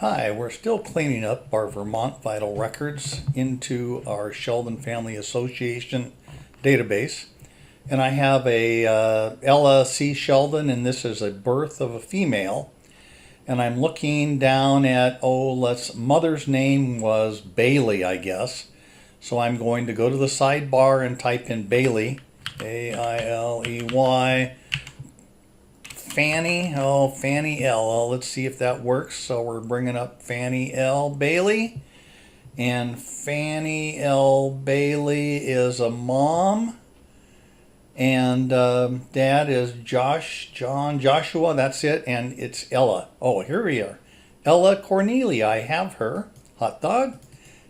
Hi, we're still cleaning up our Vermont vital records into our Sheldon Family Association database. And I have a Ella C. Sheldon, and this is a birth of a female. And I'm looking down at, mother's name was Bailey, I guess. So I'm going to go to the sidebar and type in Bailey, A-I-L-E-Y. Fanny L. Let's see if that works. So we're bringing up Fanny L. Bailey. And Fanny L. Bailey is a mom. And dad is Joshua. That's it. And it's Ella. Oh, here we are. Ella Cornelia. I have her. Hot dog.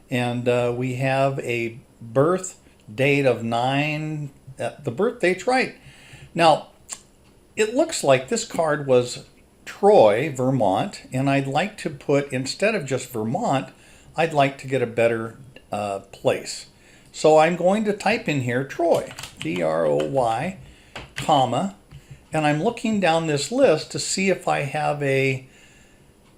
And we have a birth date of 9. The birth date's right. Now, it looks like this card was Troy, Vermont, and I'd like to put, instead of just Vermont, I'd like to get a better place. So I'm going to type in here Troy, D-R-O-Y, comma, and I'm looking down this list to see if I have a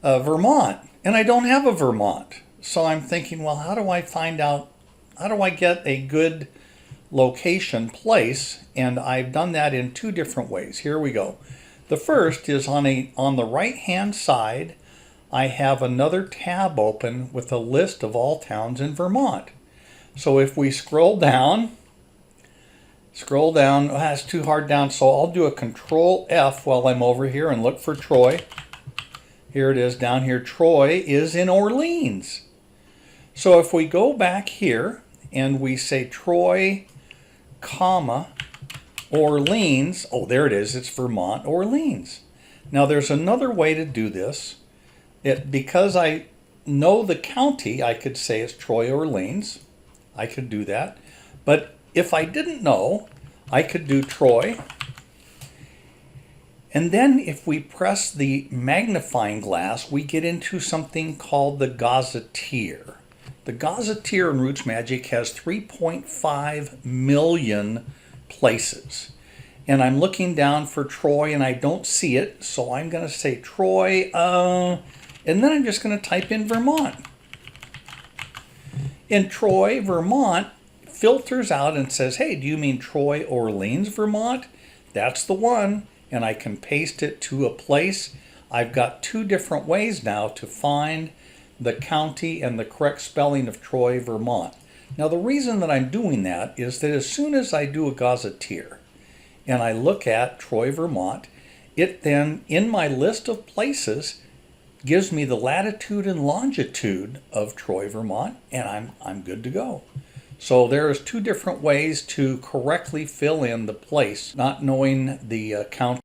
Vermont, and I don't have a Vermont. So I'm thinking, well, how do I find out, how do I get a good location place? And I've done that in two different ways. Here we go. The first is on the right hand side, I have another tab open with a list of all towns in Vermont. So if we scroll down, that's too hard down, so I'll do a Control F while I'm over here and look for Troy. Here it is down here. Troy is in Orleans. So if we go back here and we say Troy, comma, Orleans, oh, there it is, it's Vermont, Orleans. Now there's another way to do this. Because I know the county, I could say it's Troy, Orleans. I could do that. But if I didn't know, I could do Troy. And then if we press the magnifying glass, we get into something called the Gazetteer. The Gazetteer in RootsMagic has 3.5 million places. And I'm looking down for Troy and I don't see it, so I'm going to say Troy, and then I'm just going to type in Vermont. In Troy, Vermont, filters out and says, hey, do you mean Troy, Orleans, Vermont? That's the one, and I can paste it to a place. I've got two different ways now to find the county and the correct spelling of Troy, Vermont. Now the reason that I'm doing that is that as soon as I do a Gazetteer and I look at Troy, Vermont, it then, in my list of places, gives me the latitude and longitude of Troy, Vermont, and I'm good to go. So there's two different ways to correctly fill in the place, not knowing the county.